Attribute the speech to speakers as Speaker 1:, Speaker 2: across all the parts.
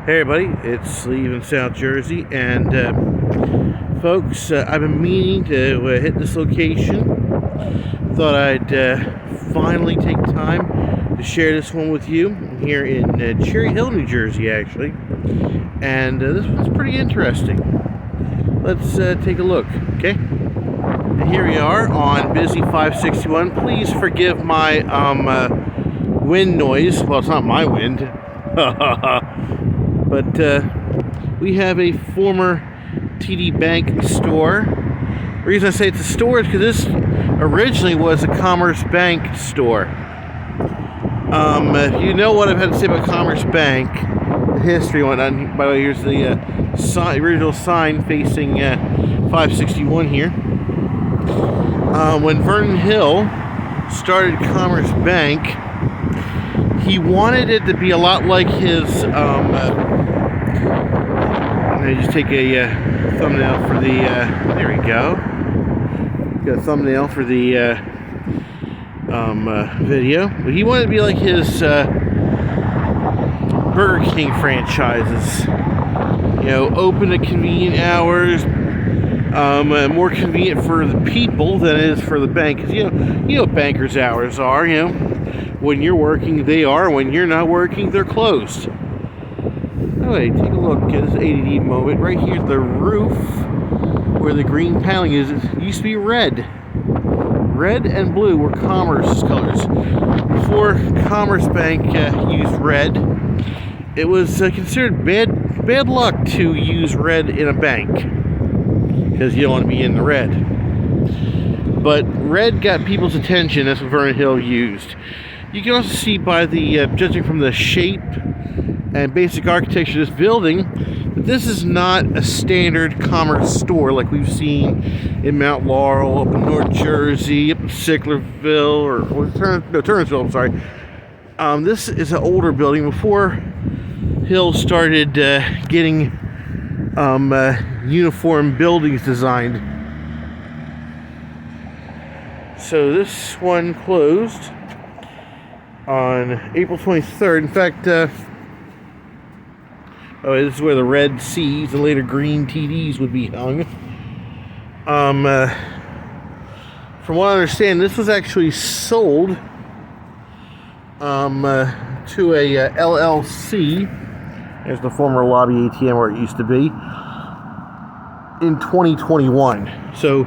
Speaker 1: Hey everybody, it's Steve in South Jersey, and folks, I've been meaning to hit this location. Thought I'd finally take time to share this one with you. I'm here in Cherry Hill, New Jersey, actually, and this one's pretty interesting. Let's take a look, okay? And here we are on busy 561. Please forgive my wind noise. Well, it's not my wind. But we have a former TD Bank store. The reason I say it's a store is because this originally was a Commerce Bank store. If you know what I've had to say about Commerce Bank, the history and whatnot, by the way, here's the original sign facing 561 here. When Vernon Hill started Commerce Bank, he wanted it to be a lot like his, I just take a thumbnail for the, there we go. Got a thumbnail for the video. But he wanted to be like his Burger King franchises. You know, open at convenient hours, more convenient for the people than it is for the bank. Because, you know what bankers' hours are, you know. When you're working, they are. When you're not working, they're closed. Anyway, take a look at this ADD moment. Right here, the roof where the green paneling is, it used to be red. Red and blue were Commerce colors. Before Commerce Bank used red, it was considered bad luck to use red in a bank because you don't want to be in the red. But red got people's attention. That's what Vernon Hill used. You can also see by the, judging from the shape and basic architecture of this building, that this is not a standard Commerce store like we've seen in Mount Laurel, up in North Jersey, up in Sicklerville, or Turnersville, I'm sorry. This is an older building before Hill started getting uniform buildings designed. So this one closed on April 23rd. In fact, this is where the red C's and later green TDs would be hung. From what I understand, this was actually sold to a LLC, as the former lobby ATM where it used to be, in 2021. So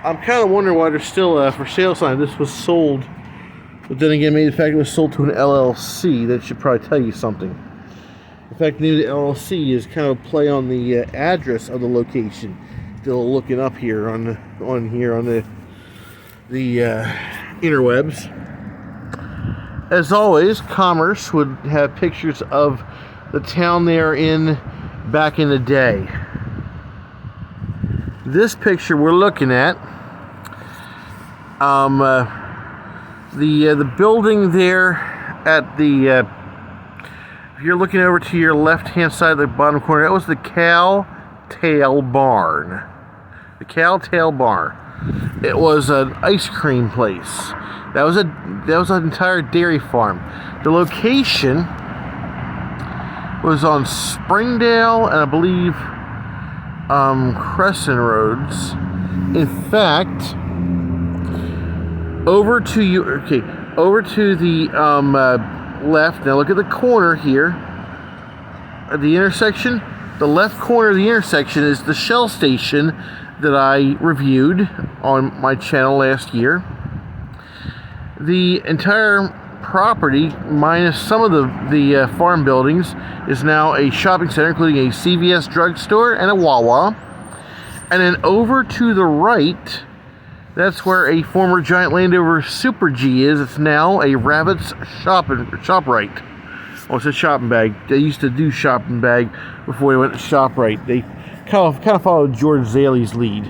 Speaker 1: I'm kind of wondering why there's still a for sale sign. This was sold. But then again, maybe the fact it was sold to an LLC, that should probably tell you something. In fact, the name of the LLC is kind of a play on the address of the location. Still looking up here on the interwebs. As always, Commerce would have pictures of the town they are in back in the day. This picture we're looking at, the building there at the, if you're looking over to your left-hand side of the bottom corner, that was the Cow Tail Barn. The Cow Tail Barn. It was an ice cream place. That was an entire dairy farm. The location was on Springdale and I believe Crescent Roads. In fact, over to the left. Now look at the corner here at the intersection. The left corner of the intersection is the Shell station that I reviewed on my channel last year. The entire property, minus some of the farm buildings, is now a shopping center, including a CVS drugstore and a Wawa. And then over to the right, that's where a former Giant Land Rover Super G is. It's now a Rabbit's ShopRite. Oh, it's a shopping bag. They used to do shopping bag before they went to ShopRite. They kind of followed George Zaley's lead.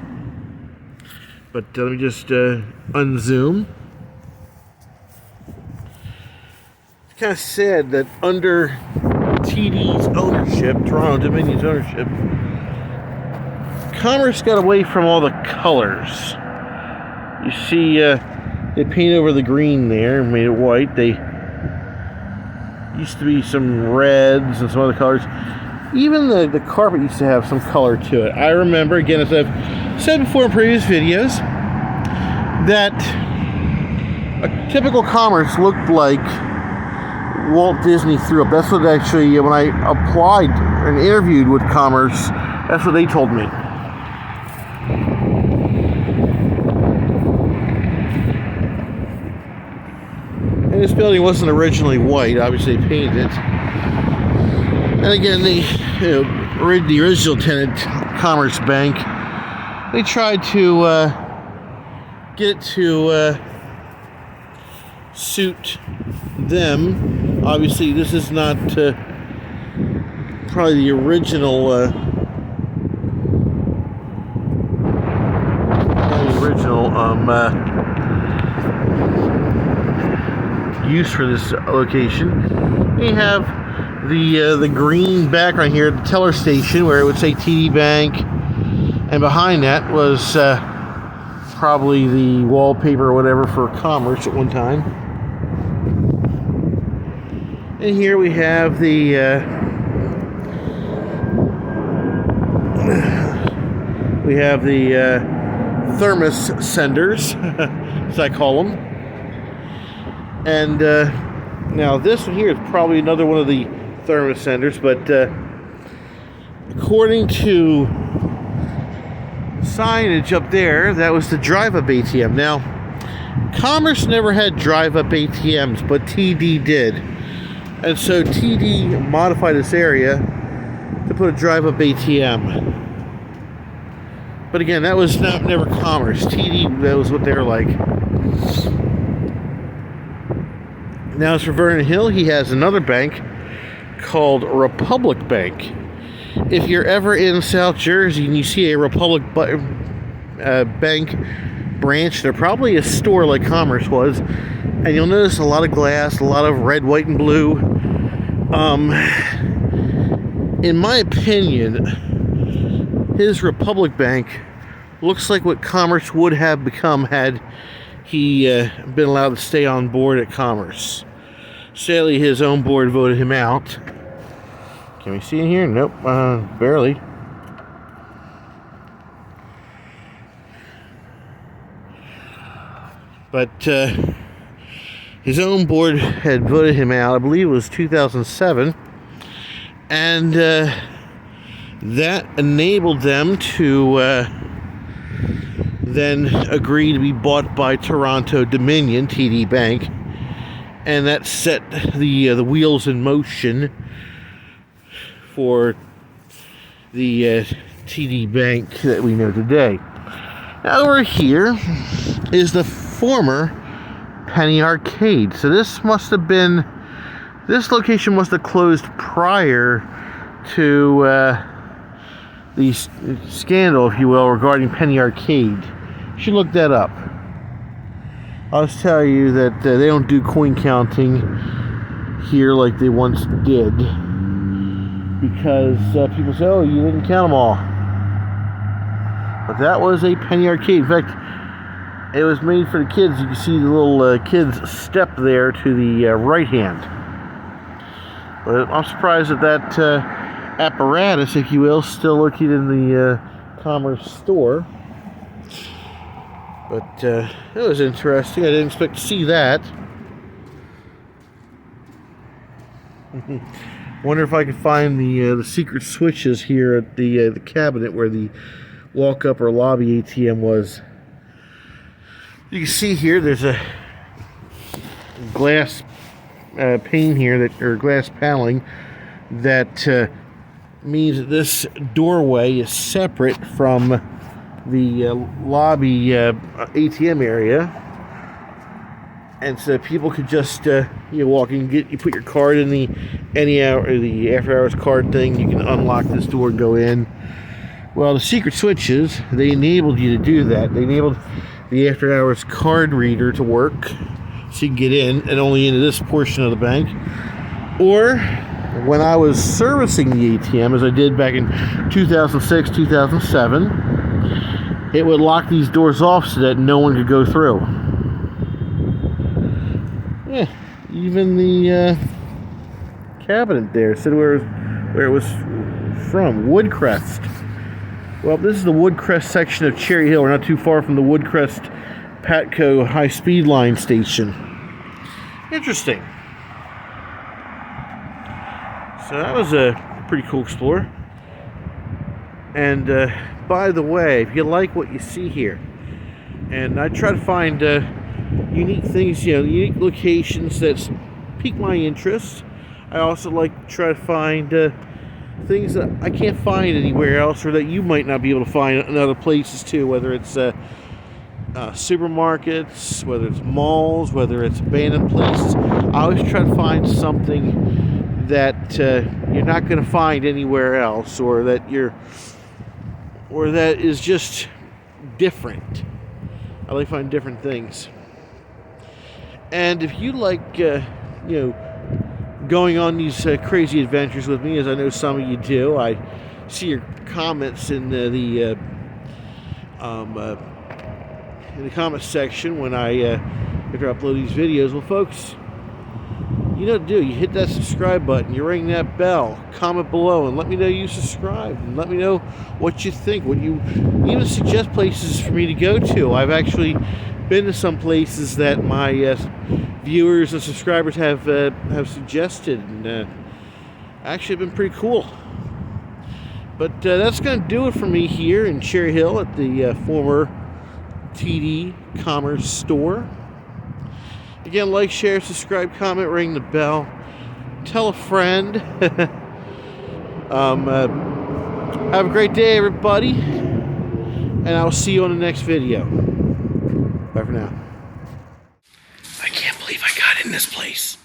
Speaker 1: But let me just unzoom. It's kind of sad that under TD's ownership, Toronto Dominion's ownership, Commerce got away from all the colors. You see, they paint over the green there and made it white. They Used to be some reds and some other colors. Even the carpet used to have some color to it. I remember, again, as I've said before in previous videos, that a typical Commerce looked like Walt Disney threw up. That's what actually, when I applied and interviewed with Commerce, that's what they told me. And this building wasn't originally white. Obviously, they painted it. And again, the original tenant, Commerce Bank, they tried to get it to suit them. Obviously, this is not probably the original use for this location. We have the green background here at the teller station where it would say TD Bank, and behind that was probably the wallpaper or whatever for Commerce at one time. And here we have the thermos senders, as I call them. And now this one here is probably another one of the thermos senders, but according to signage up there, that was the drive-up ATM. Now, Commerce never had drive-up ATMs, but TD did. And so TD modified this area to put a drive-up ATM. But again, that was never Commerce. TD, that was what they were like. Now as for Vernon Hill, he has another bank called Republic Bank. If you're ever in South Jersey and you see a Republic Bank branch, they're probably a store like Commerce was, and you'll notice a lot of glass, a lot of red, white, and blue. In my opinion, his Republic Bank looks like what Commerce would have become had he been allowed to stay on board at Commerce. Sadly, his own board voted him out. Can we see in here? Nope, barely. But his own board had voted him out. I believe it was 2007. And that enabled them to then agree to be bought by Toronto Dominion, TD Bank. And that set the wheels in motion for the TD Bank that we know today. Now over here is the former Penny Arcade. So this location must have closed prior to the scandal, if you will, regarding Penny Arcade. You should look that up. I'll just tell you that they don't do coin counting here like they once did, because people say, oh, you didn't count them all. But that was a Penny Arcade. In fact, it was made for the kids. You can see the little kids step there to the right hand. But I'm surprised that apparatus, if you will, still located in the Commerce store. But it was interesting. I didn't expect to see that. Wonder if I could find the secret switches here at the cabinet where the walk-up or lobby ATM was. You can see here there's a glass pane here or glass paneling that means that this doorway is separate from the lobby ATM area, and so people could just walk in, you put your card in the after hours card thing. You can unlock this door and go in. Well, the secret switches, they enabled you to do that. They enabled the after hours card reader to work, so you can get in and only into this portion of the bank. Or when I was servicing the ATM, as I did back in 2006, 2007, it would lock these doors off so that no one could go through. Yeah, even the cabinet there. It said where it was from, Woodcrest. Well, this is the Woodcrest section of Cherry Hill. We're not too far from the Woodcrest Patco high-speed line station. Interesting. So that was a pretty cool explore. And by the way, if you like what you see here, and I try to find unique things, unique locations that pique my interest. I also like to try to find things that I can't find anywhere else, or that you might not be able to find in other places too, whether it's supermarkets, whether it's malls, whether it's abandoned places. I always try to find something that you're not going to find anywhere else, or that is just different. I like to find different things. And if you like, going on these crazy adventures with me, as I know some of you do, I see your comments in the comment section when after I upload these videos. Well, folks, you know what to do. You hit that subscribe button, you ring that bell, comment below, and let me know you subscribed, and let me know what you think. What you even suggest places for me to go to. I've actually been to some places that my viewers and subscribers have suggested, and actually have been pretty cool. But that's going to do it for me here in Cherry Hill at the former TD Commerce store. Again, like, share, subscribe, comment, ring the bell, tell a friend. Have a great day, everybody, and I'll see you on the next video. Bye for now. I can't believe I got in this place.